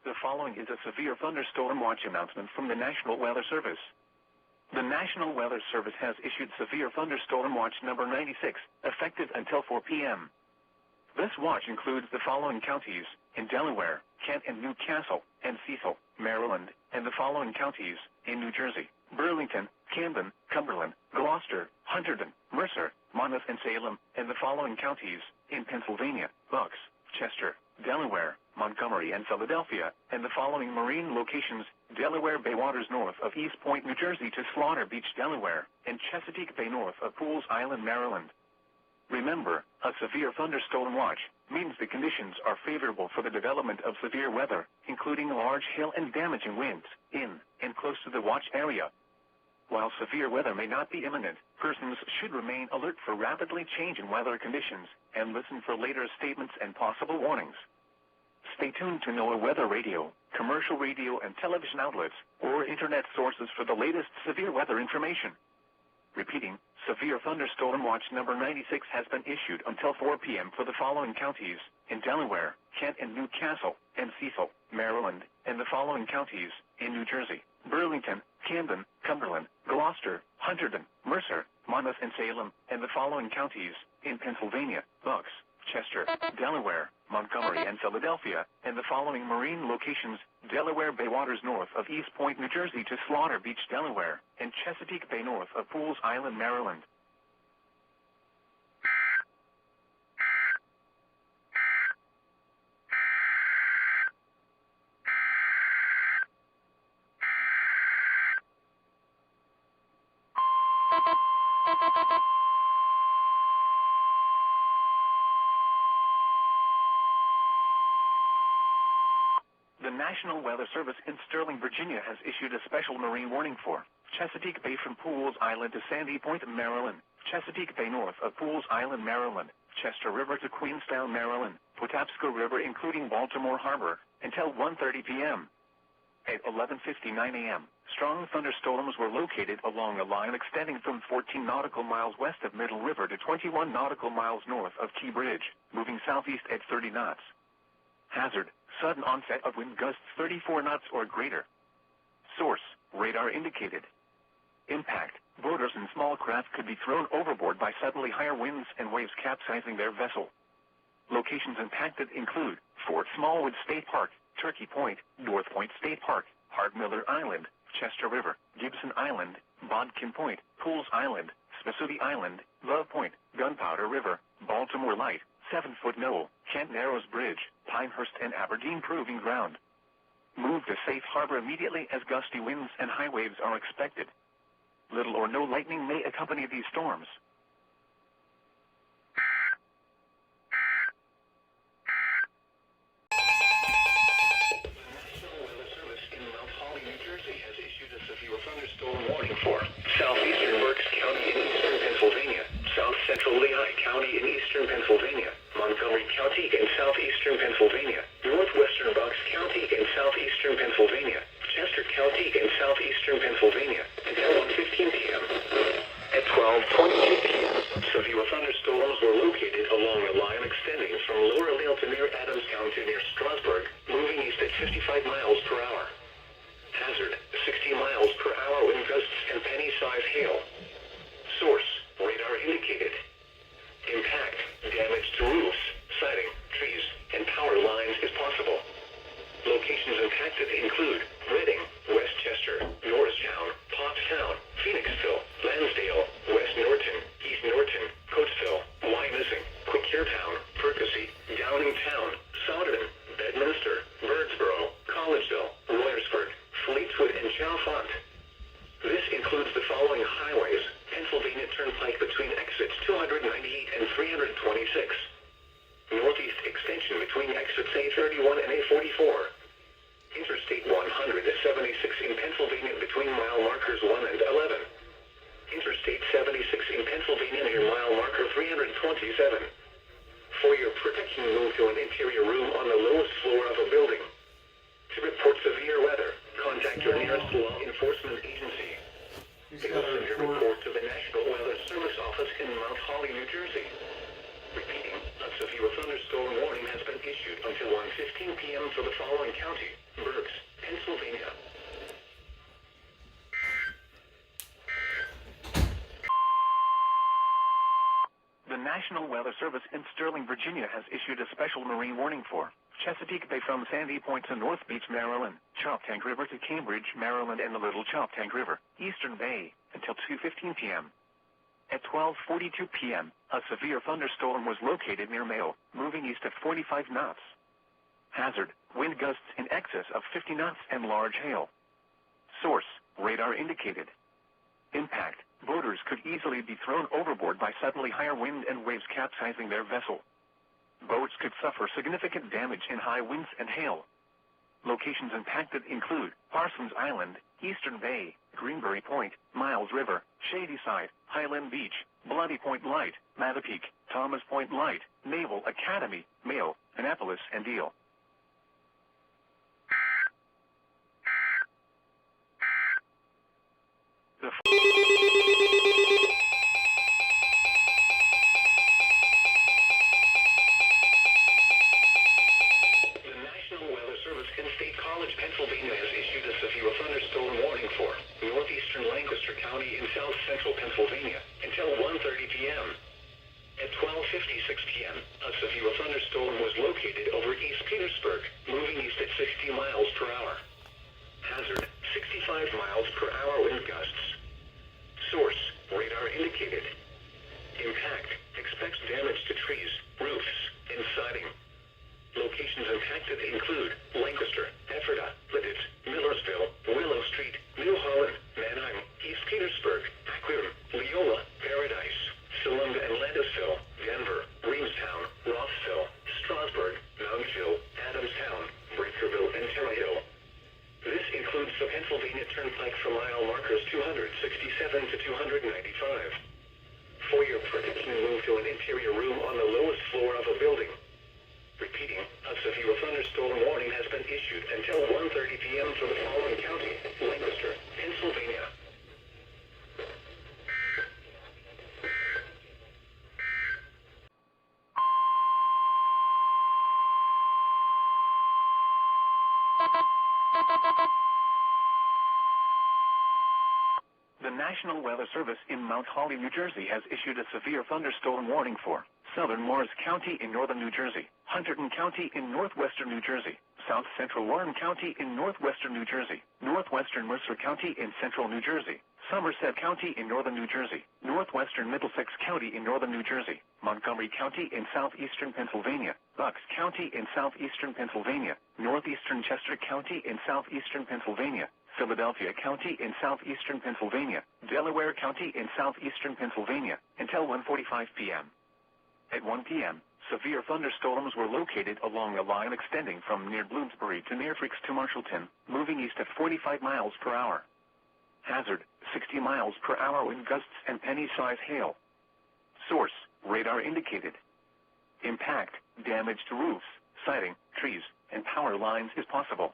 The following is a severe thunderstorm watch announcement from the National Weather Service. The National Weather Service has issued severe thunderstorm watch number 96, effective until 4 p.m. This watch includes the following counties in Delaware, Kent and Newcastle, and Cecil, Maryland, and the following counties in New Jersey: Burlington, Camden, Cumberland, Gloucester, Hunterdon, Mercer, Monmouth, and Salem, and the following counties in Pennsylvania: Bucks, Chester, Delaware, Montgomery, and Philadelphia, and the following marine locations: Delaware Bay waters north of East Point, New Jersey to Slaughter Beach, Delaware, and Chesapeake Bay north of Pools Island, Maryland. Remember, a severe thunderstorm watch means the conditions are favorable for the development of severe weather, including large hail and damaging winds, in and close to the watch area. While severe weather may not be imminent, persons should remain alert for rapidly changing weather conditions and listen for later statements and possible warnings. Stay tuned to NOAA Weather Radio, commercial radio and television outlets, or internet sources for the latest severe weather information. Repeating, severe thunderstorm watch number 96 has been issued until 4 p.m. for the following counties in Delaware, Kent and Newcastle, and Cecil, Maryland, and the following counties in New Jersey: Burlington, Camden, Cumberland, Gloucester, Hunterdon, Mercer, Monmouth, and Salem, and the following counties in Pennsylvania: Bucks, Chester, Delaware, Montgomery, and Philadelphia, and the following marine locations: Delaware Bay waters north of East Point, New Jersey to Slaughter Beach, Delaware, and Chesapeake Bay north of Pools Island, Maryland. The National Weather Service in Sterling, Virginia has issued a special marine warning for Chesapeake Bay from Pools Island to Sandy Point, Maryland, Chesapeake Bay north of Pools Island, Maryland, Chester River to Queenstown, Maryland, Patapsco River including Baltimore Harbor, until 1:30 p.m. At 11:59 a.m., strong thunderstorms were located along a line extending from 14 nautical miles west of Middle River to 21 nautical miles north of Key Bridge, moving southeast at 30 knots. Hazard: sudden onset of wind gusts 34 knots or greater. Source: radar indicated. Impact: boaters and small craft could be thrown overboard by suddenly higher winds and waves capsizing their vessel. Locations impacted include Fort Smallwood State Park, Turkey Point, North Point State Park, Hart Miller Island, Chester River, Gibson Island, Bodkin Point, Pools Island, Spassuti Island, Love Point, Gunpowder River, Baltimore Light, 7-Foot Knoll, Kent Narrows Bridge, Pinehurst, and Aberdeen Proving Ground. Move to safe harbor immediately as gusty winds and high waves are expected. Little or no lightning may accompany these storms. Thunderstorm warning for southeastern Berks County in eastern Pennsylvania, south central Lehigh County in eastern Pennsylvania, Montgomery County in southeastern Pennsylvania, northwestern Bucks County in southeastern Pennsylvania, Chester County in southeastern Pennsylvania, until 1:15 p.m. At 12:22 p.m., severe thunderstorms were located along a line extending from Lower Lale to near Adamstown to near Strasburg, moving east at 55 miles per hour. Hazard: 60 miles per hour wind gusts and penny-size hail. Source: radar indicated. Impact: damage to roofs, siding, trees, and power lines is possible. Locations impacted include Reading, Westchester, Norristown, Pottstown, Phoenixville, Lansdale, West Norton, East Norton, Coatesville, Wyomissing, Quincytown, Percy, Downingtown, Souderton, Bedminster, Birdsboro, Collegeville, Royersford, Fleetswood, and Chalfont. This includes the following highways: Pennsylvania Turnpike between exits 298 and 326. Northeast extension between exits A31 and A44. Interstate 176 in Pennsylvania between mile markers 1 and 11. Interstate 76 in Pennsylvania near mile marker 327. For your protection, move to an interior room on the lowest floor of a building. To report severe weather, contact your nearest law enforcement agency. Send your report to the National Weather Service office in Mount Holly, New Jersey. Repeating, a severe thunderstorm warning has been issued until 1:15 p.m. for the following county: Berks, Pennsylvania. The National Weather Service in Sterling, Virginia has issued a special marine warning for Chesapeake Bay from Sandy Point to North Beach, Maryland, Choptank River to Cambridge, Maryland, and the Little Choptank River, Eastern Bay, until 2:15 p.m. At 12:42 p.m., a severe thunderstorm was located near Mayo, moving east at 45 knots. Hazard: wind gusts in excess of 50 knots and large hail. Source: radar indicated. Impact: boaters could easily be thrown overboard by suddenly higher wind and waves capsizing their vessel. Boats could suffer significant damage in high winds and hail. Locations impacted include Parsons Island, Eastern Bay, Greenberry Point, Miles River, Shadyside, Highland Beach, Bloody Point Light, Mattapique, Thomas Point Light, Naval Academy, Mayo, Annapolis, and Deal. Pennsylvania has issued a severe thunderstorm warning for northeastern Lancaster County in south central Pennsylvania until 1:30 p.m. At 12:56 p.m., a severe thunderstorm was located over East Petersburg, moving east at 60 miles per hour. Hazard: 65 miles per hour wind gusts. Source: radar indicated. Impact: expects damage to trees, roofs, and siding. Locations impacted include Lancaster, Ephrata, Lidditz, Millersville, Willow Street, New Holland, Manheim, East Petersburg, Aquim, Leola, Paradise, Salunga and Landisville, Denver, Reamstown, Rothville, Strasburg, Moundsville, Adamstown, Breakerville, and Terre Hill. This includes the Pennsylvania Turnpike from mile markers 267 to 295. For your protection, move to an interior room on the lowest floor of a building. Repeating, a severe thunderstorm warning has been issued until 1:30 p.m. for the following county: Lancaster, Pennsylvania. The National Weather Service in Mount Holly, New Jersey has issued a severe thunderstorm warning for southern Morris County in northern New Jersey, Hunterdon County in northwestern New Jersey, south central Warren County in northwestern New Jersey, northwestern Mercer County in central New Jersey, Somerset County in northern New Jersey, northwestern Middlesex County in northern New Jersey, Montgomery County in southeastern Pennsylvania, Bucks County in southeastern Pennsylvania, northeastern Chester County in southeastern Pennsylvania, Philadelphia County in southeastern Pennsylvania, Delaware County in southeastern Pennsylvania, until 1:45 p.m. At 1 p.m., severe thunderstorms were located along a line extending from near Bloomsbury to near Freaks to Marshallton, moving east at 45 miles per hour. Hazard: 60 miles per hour wind gusts and penny-size hail. Source: radar indicated. Impact: damage to roofs, siding, trees, and power lines is possible.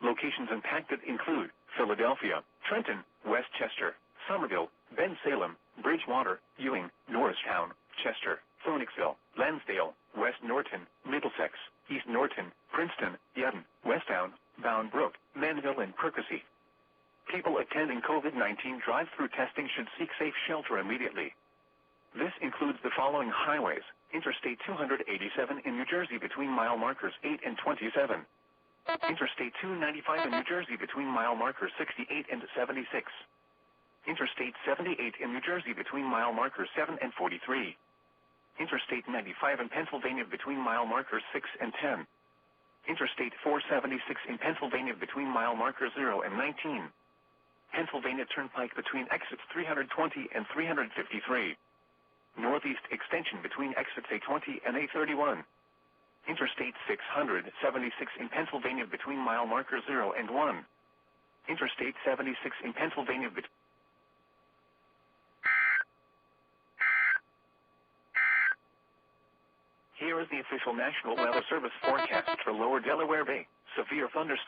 Locations impacted include Philadelphia, Trenton, Westchester, Somerville, Bensalem, Bridgewater, Ewing, Norristown, Chester, Phoenixville, Lansdale, West Norton, Middlesex, East Norton, Princeton, Yedden, Westtown, Bound Brook, Manville, and Percy. People attending COVID-19 drive-through testing should seek safe shelter immediately. This includes the following highways: Interstate 287 in New Jersey between mile markers 8 and 27. Interstate 295 in New Jersey between mile markers 68 and 76. Interstate 78 in New Jersey between mile markers 7 and 43. Interstate 95 in Pennsylvania between mile markers 6 and 10. Interstate 476 in Pennsylvania between mile markers 0 and 19. Pennsylvania Turnpike between exits 320 and 353. Northeast extension between exits A20 and A31. Interstate 676 in Pennsylvania between mile markers 0 and 1. Interstate 76 in Pennsylvania between Here is the official National Weather Service forecast for Lower Delaware Bay. Severe thunderstorms